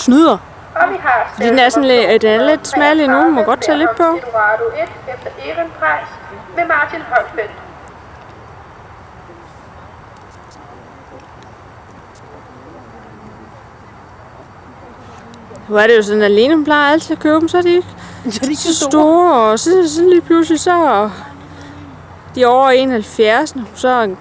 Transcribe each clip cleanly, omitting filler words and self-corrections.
snyder. Og vi har Den er lidt smal endnu, må godt tage lidt på. Eldorado 1 efter Ehrenpreis med Martin Holfeldt. Nu er det jo sådan, at Lene plejer altid at købe dem, så er de ikke så store. Og så lige pludselig så de er over 71 nu, så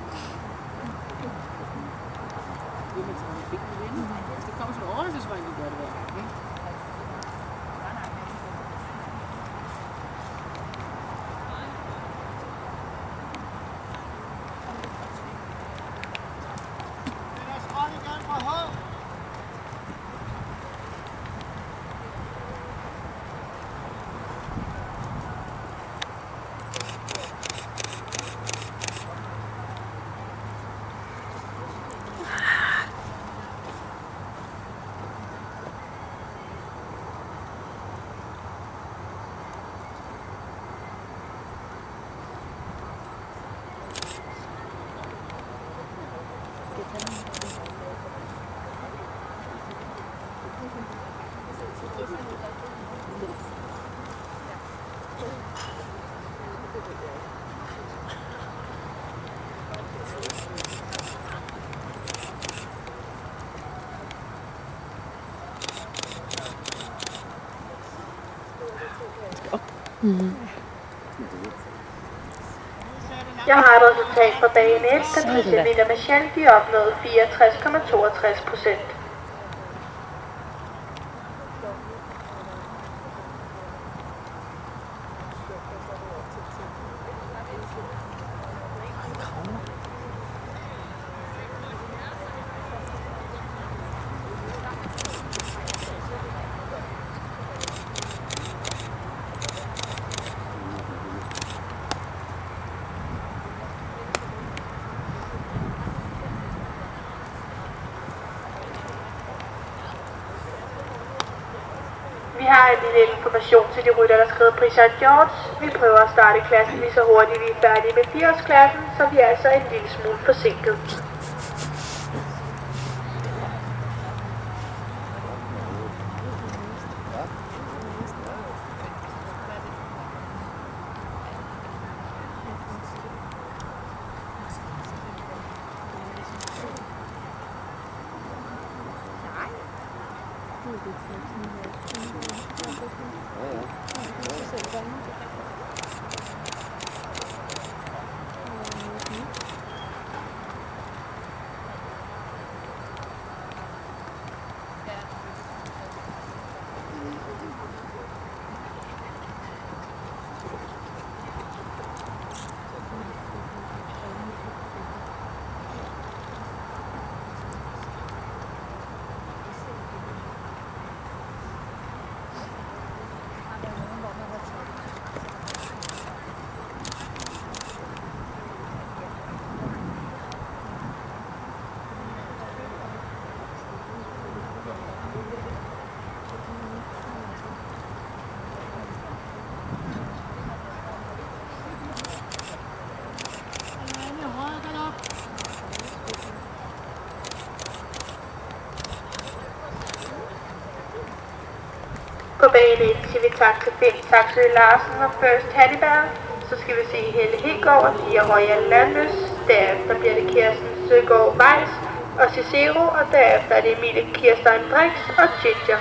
Jeg har et resultat fra bagen 1, Patricia Miller-Machel, de opnåede 64,62%. Vi har en lille information til de rytter, der skriver Richard George. Vi prøver at starte klassen lige så hurtigt, vi er færdige med 4-årsklassen, så vi er altså en lille smule forsinket. På bane 1 siger vi tak til Finn Saxø Larsen og First Hannibal. Så skal vi se Helle Hegård, Pia Royal Landløs. Derefter bliver det Kirsten Søgaard Weiss og Cicero, og derefter er det Emilie Kirstein Brix og Ginger.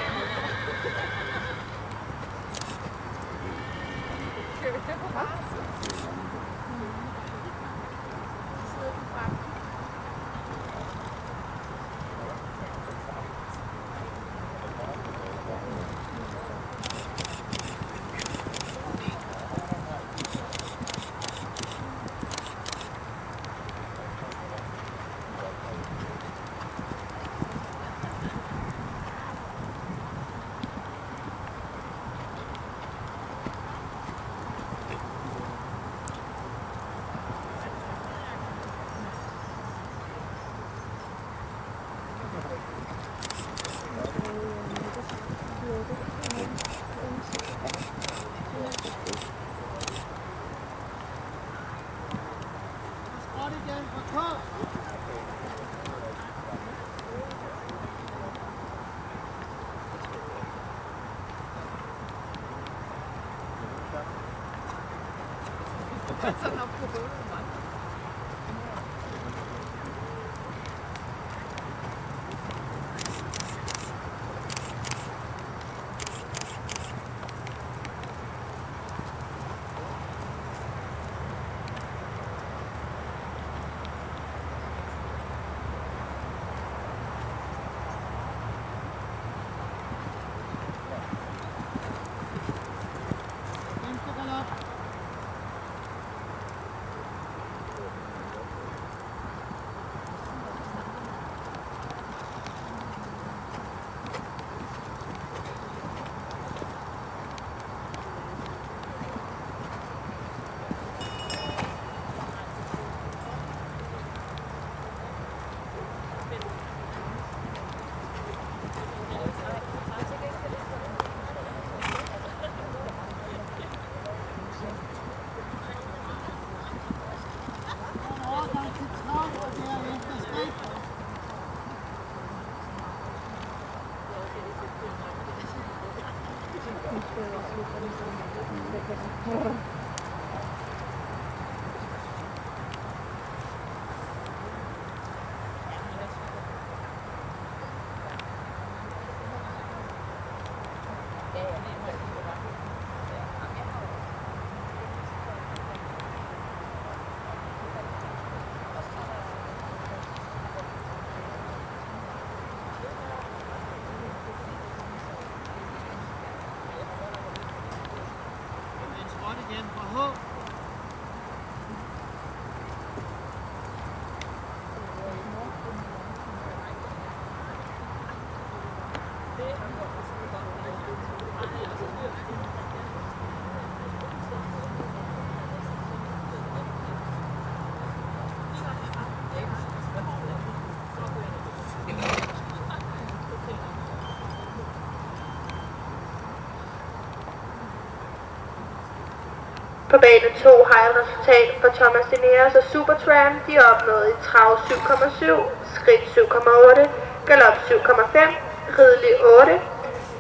På bane 2 har jeg et resultat for Thomas Dineros og Supertram. De opnåede i trav 7,7, skridt 7,8, galop 7,5, ridelig 8,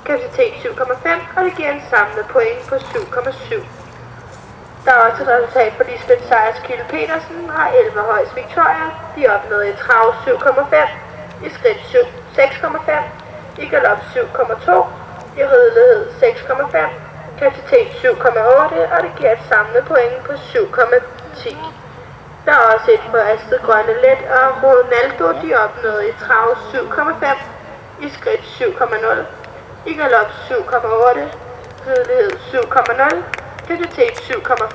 kapacitet 7,5, og det giver en samlet point på 7,7. Der er også et resultat for Lisbeth Sejers Kilde Petersen og Elmer Højs Victoria. De opnåede i trav 7,5, i skridt 6,5, i galop 7,2, i ridelighed 6,5, kapacitet 7,8, og det giver et samlet point på 7,10. Der er også et for Astrid Grønne Let og Ronaldo. De opnåede i trav 7,5, i skridt 7,0, i galop 7,8, ridelighed 7,0, kapacitet 7,5,